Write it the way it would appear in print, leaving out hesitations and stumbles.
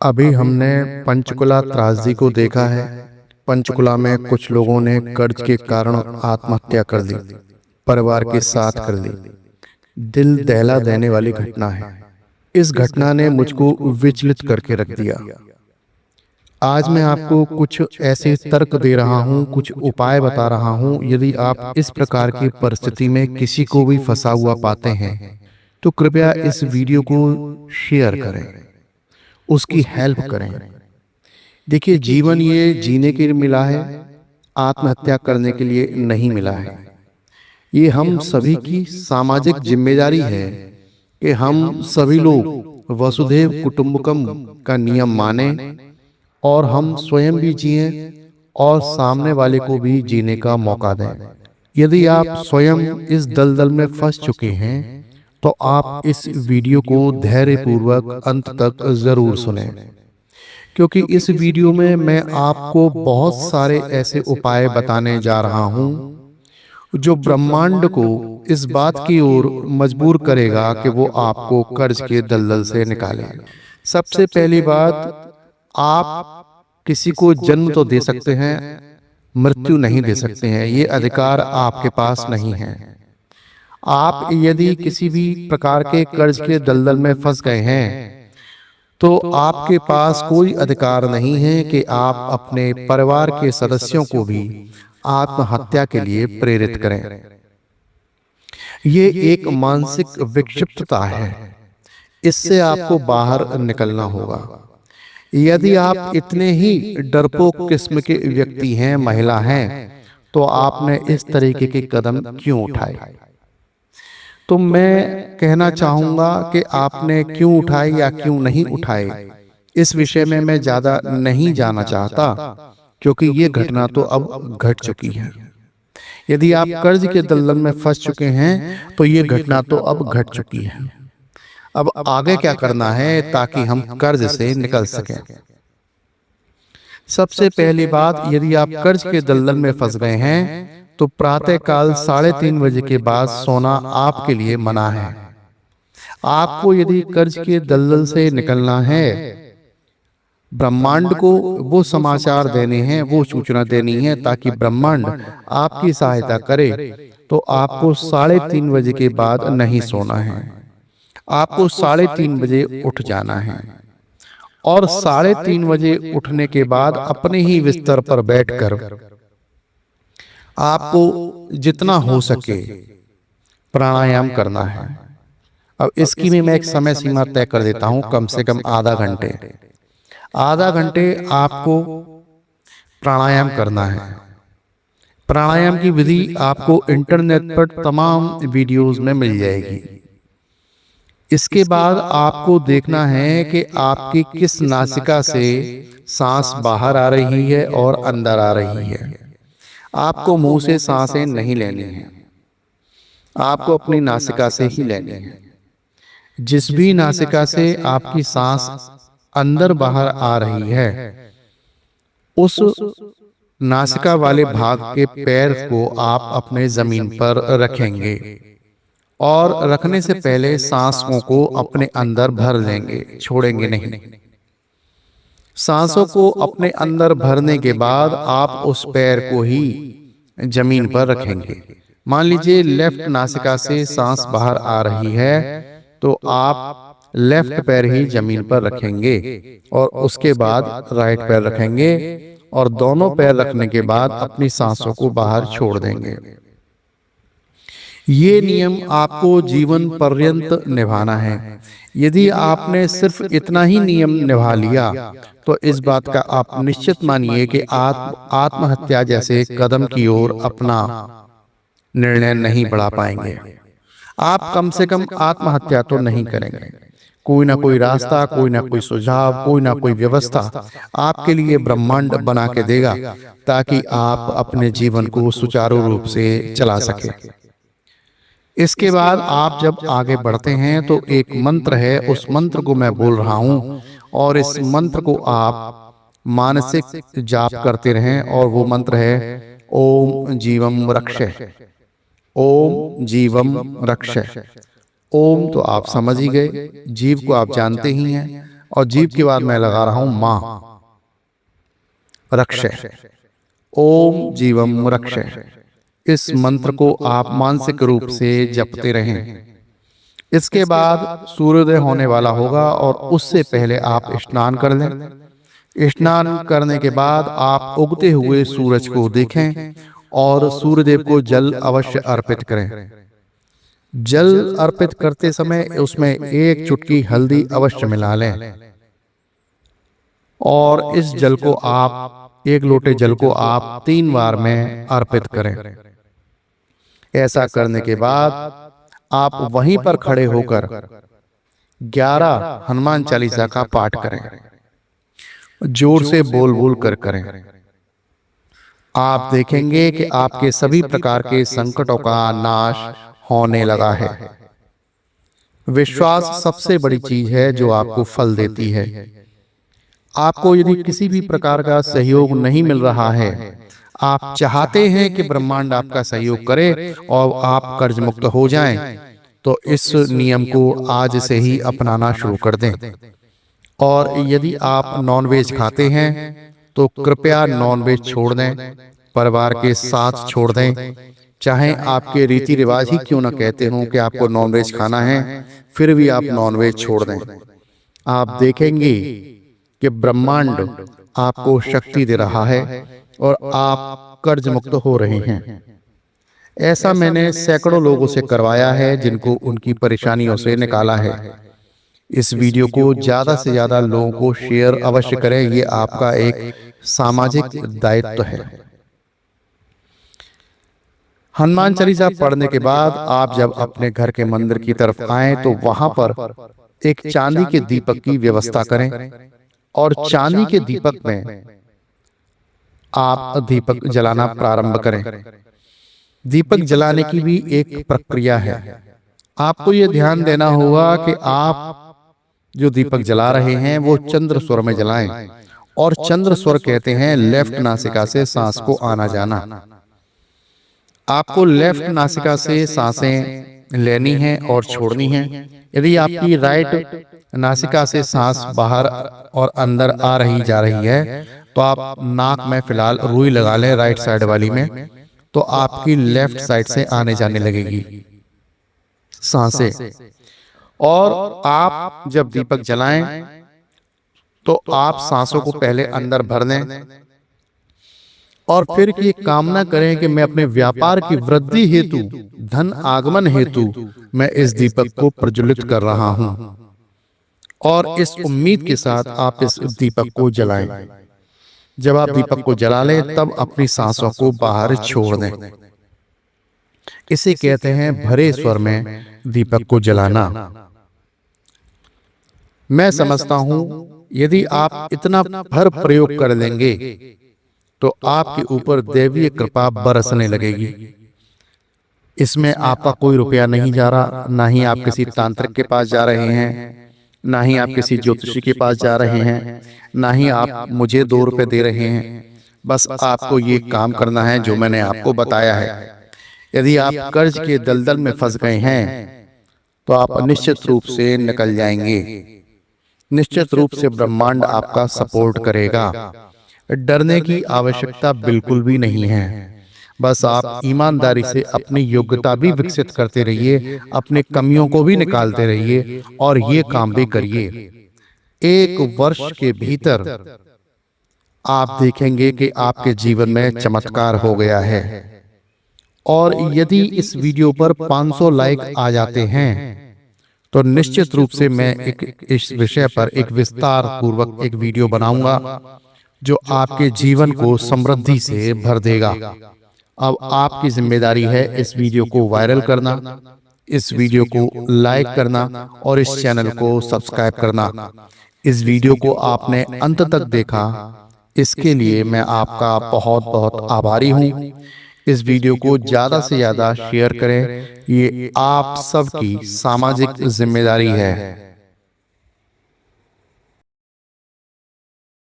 अभी हमने पंचकुला त्रासदी को देखा है। पंचकुला में कुछ लोगों ने कर्ज के कारण आत्महत्या कर ली, परिवार के साथ कर ली। दिल दहला देने वाली घटना है। इस घटना ने मुझको विचलित करके रख दिया। आज मैं आपको कुछ ऐसे तर्क दे रहा हूँ, कुछ उपाय बता रहा हूँ। यदि आप इस प्रकार की परिस्थिति में किसी को भी फंसा हुआ पाते हैं तो कृपया इस वीडियो को शेयर करें, उसकी हेल्प करें। देखिए, जीवन ये जीने के लिए मिला है, आत्महत्या करने के लिए नहीं मिला है। ये हम सभी की सामाजिक जिम्मेदारी है कि हम सभी लोग वसुधैव कुटुंबकम का नियम माने और हम स्वयं भी जिएं और सामने वाले को भी जीने का मौका दें। यदि आप स्वयं इस दलदल में फंस चुके हैं तो आप इस वीडियो को धैर्यपूर्वक अंत तक जरूर सुनें, क्योंकि इस वीडियो में मैं आपको बहुत सारे ऐसे उपाय बताने जा रहा हूं जो ब्रह्मांड को इस बात की ओर मजबूर करेगा कि वो आपको कर्ज के दलदल से निकाले। सबसे पहली बात, आप किसी को जन्म तो दे सकते हैं, मृत्यु नहीं दे सकते हैं। ये अधिकार आपके पास नहीं है। आप यदि किसी भी प्रकार के कर्ज के दलदल में फंस गए हैं तो आपके पास कोई अधिकार नहीं है कि आप अपने परिवार के सदस्यों को भी आत्महत्या के लिए प्रेरित करें। ये एक मानसिक विक्षिप्तता है, इससे आपको बाहर निकलना होगा। यदि आप इतने ही डरपोक किस्म के व्यक्ति हैं, महिला हैं, तो आपने इस तरीके के कदम क्यों उठाए? तो मैं कहना चाहूंगा कि आपने क्यों उठाए या क्यों नहीं उठाए, इस विषय में मैं ज्यादा नहीं जाना चाहता, क्योंकि ये घटना तो अब घट चुकी है। यदि आप कर्ज के दलदल में फंस चुके हैं तो ये घटना तो अब घट चुकी है। अब आगे क्या करना है ताकि हम कर्ज से निकल सकें? सबसे पहली बात, यदि आप कर्ज के दलदल में फंस गए हैं तो प्रातः काल 3:30 बजे के बाद सोना आपके लिए मना है। आपको यदि कर्ज के दलदल से निकलना है, ब्रह्मांड को वो समाचार देने हैं, वो सूचना देनी है ताकि ब्रह्मांड आपकी सहायता करे, तो आपको 3:30 बजे के बाद नहीं सोना है। आपको 3:30 बजे उठ जाना है और 3:30 बजे उठने के बाद अपने ही बिस्तर पर बैठकर आपको जितना हो सके प्राणायाम करना है। अब इसकी भी मैं एक समय सीमा तय कर देता हूं, कम से कम आधा घंटे आपको प्राणायाम करना है। प्राणायाम की विधि आपको इंटरनेट पर तमाम वीडियोस में मिल जाएगी। इसके बाद आपको देखना है कि आपकी किस नासिका से सांस बाहर आ रही है और अंदर आ रही है। आपको मुंह से सांसें नहीं लेनी है, आपको अपनी नासिका से ही लेनी है। जिस भी नासिका से आपकी सांस अंदर बाहर आ रही है, उस नासिका वाले भाग के पैर को आप अपने जमीन पर रखेंगे और रखने से पहले सांसों को अपने अंदर भर लेंगे, छोड़ेंगे नहीं। सांसों को अपने अंदर भरने के बाद आप उस पैर को ही जमीन पर रखेंगे। मान लीजिए लेफ्ट नासिका से सांस बाहर आ रही है तो आप लेफ्ट पैर ही जमीन पर रखेंगे और उसके बाद राइट पैर रखेंगे और दोनों पैर रखने के बाद अपनी सांसों को बाहर छोड़ देंगे। ये नियम आपको जीवन पर्यंत निभाना है। यदि आपने सिर्फ इतना ही नियम निभा लिया तो इस बात का आप निश्चित मानिए कि आत्महत्या जैसे कदम की ओर अपना निर्णय नहीं बढ़ा पाएंगे। आप कम से कम आत्महत्या तो नहीं करेंगे। कोई ना कोई रास्ता, कोई ना कोई सुझाव, कोई ना कोई व्यवस्था आपके लिए ब्रह्मांड बना के देगा ताकि आप अपने जीवन को सुचारू रूप से चला सके। इसके बाद आप जब आगे बढ़ते हैं तो एक मंत्र है, उस मंत्र को मैं बोल रहा हूं और इस मंत्र को आप मानसिक जाप करते रहें और वो मंत्र है ओम जीवम रक्षे। ओम जीवम रक्षे। ओम तो आप समझ ही गए, जीव को आप जानते ही हैं। और जीभ के बाद मैं लगा रहा हूं मां रक्षय, ओम जीवम रक्षय। इस मंत्र को आप मानसिक रूप से जपते रहें। इसके बाद सूर्योदय होने वाला होगा और उससे पहले आप स्नान कर लें। स्नान करने के बाद आप उगते हुए सूरज को देखें और सूर्यदेव को जल अवश्य अर्पित करें। जल अर्पित करते समय उसमें एक चुटकी हल्दी अवश्य मिला लें और इस जल को आप, एक लोटे जल को आप 3 बार में अर्पित करें। ऐसा करने के बाद आप वहीं पर खड़े होकर 11 हनुमान चालीसा का पाठ करें, जोर से बोल बोल कर करें। आप देखेंगे कि आपके सभी प्रकार के संकटों का नाश होने लगा है। विश्वास सबसे बड़ी चीज है जो आपको फल देती है। आपको यदि किसी भी प्रकार का सहयोग नहीं मिल रहा है, आप चाहते हैं कि ब्रह्मांड आपका सहयोग करे और आप कर्ज मुक्त हो जाएं, तो इस नियम को आज से ही अपनाना शुरू कर दें। और यदि आप नॉनवेज खाते हैं तो कृपया नॉनवेज छोड़ दें, परिवार के साथ छोड़ दें। चाहे आपके रीति रिवाज ही क्यों ना कहते हों कि आपको नॉनवेज खाना है, फिर भी आप नॉनवेज छोड़ दें। आप देखेंगे कि ब्रह्मांड आपको शक्ति दे रहा है और आप कर्ज मुक्त हो रहे हैं। ऐसा मैंने सैकड़ों लोगों से करवाया है जिनको उनकी परेशानियों से निकाला है। इस वीडियो को ज्यादा से ज्यादा लोगों को शेयर अवश्य करें, ये आपका एक सामाजिक दायित्व है। हनुमान चालीसा पढ़ने के बाद आप जब अपने घर के मंदिर की तरफ आएं तो वहां पर एक चांदी के दीपक की व्यवस्था करें और चांदी के दीपक में आप दीपक जलाना प्रारंभ करें। दीपक जलाने की भी एक प्रक्रिया है। आपको यह ध्यान देना होगा कि आप जो दीपक जला रहे हैं वो चंद्र स्वर में जलाएं, और चंद्र स्वर कहते हैं लेफ्ट नासिका से सांस को आना जाना। आपको लेफ्ट नासिका से सांसें लेनी है और छोड़नी है। यदि आपकी राइट नासिका से सांस बाहर और अंदर आ रही जा रही है तो आप नाक में फिलहाल रुई लगा लें राइट साइड वाली में, तो आपकी लेफ्ट साइड से आने जाने लगेगी सांसें। और आप जब दीपक जलाएं तो आप सांसों को पहले अंदर भर दें और फिर ये कामना करें कि मैं अपने व्यापार की वृद्धि हेतु, धन आगमन हेतु मैं इस दीपक को प्रज्वलित कर रहा हूं। और इस उम्मीद के साथ आप इस दीपक को जलाएं। जब आप दीपक को जला लें तब अपनी सांसों को बाहर छोड़ दें। इसे कहते हैं भरे स्वर में दीपक को जलाना। मैं समझता हूं यदि आप इतना भर प्रयोग कर लेंगे तो आपके ऊपर दैवीय कृपा बरसने लगेगी। इसमें आपका कोई रुपया नहीं जा रहा, ना ही आप किसी तांत्रिक के पास जा रहे हैं, ना ही आप किसी ज्योतिषी के पास जा रहे हैं, ना ही आप मुझे 2 रुपए दे रहे हैं। बस आपको ये काम करना है जो मैंने आपको बताया है। यदि आप कर्ज के दलदल में फंस गए हैं तो आप निश्चित रूप से निकल जाएंगे। निश्चित रूप से ब्रह्मांड आपका सपोर्ट करेगा। डरने की आवश्यकता बिल्कुल भी नहीं है। बस आप ईमानदारी से अपनी योग्यता भी विकसित करते रहिए, अपने कमियों को भी निकालते रहिए और ये काम भी करिए। 1 वर्ष के भीतर आप देखेंगे कि आपके जीवन में चमत्कार हो गया है। और यदि इस वीडियो पर 500 लाइक आ जाते हैं तो निश्चित रूप से मैं इस विषय पर एक विस्तार पूर्वक एक वीडियो बनाऊंगा जो आपके जीवन को समृद्धि से भर देगा। अब आपकी जिम्मेदारी है इस वीडियो को वायरल करना, इस वीडियो को लाइक करना और इस चैनल को सब्सक्राइब करना। इस वीडियो को आपने अंत तक देखा, इसके लिए मैं आपका बहुत बहुत आभारी हूँ। इस वीडियो को ज़्यादा से ज़्यादा शेयर करें, ये आप सबकी सामाजिक जिम्मेदारी है।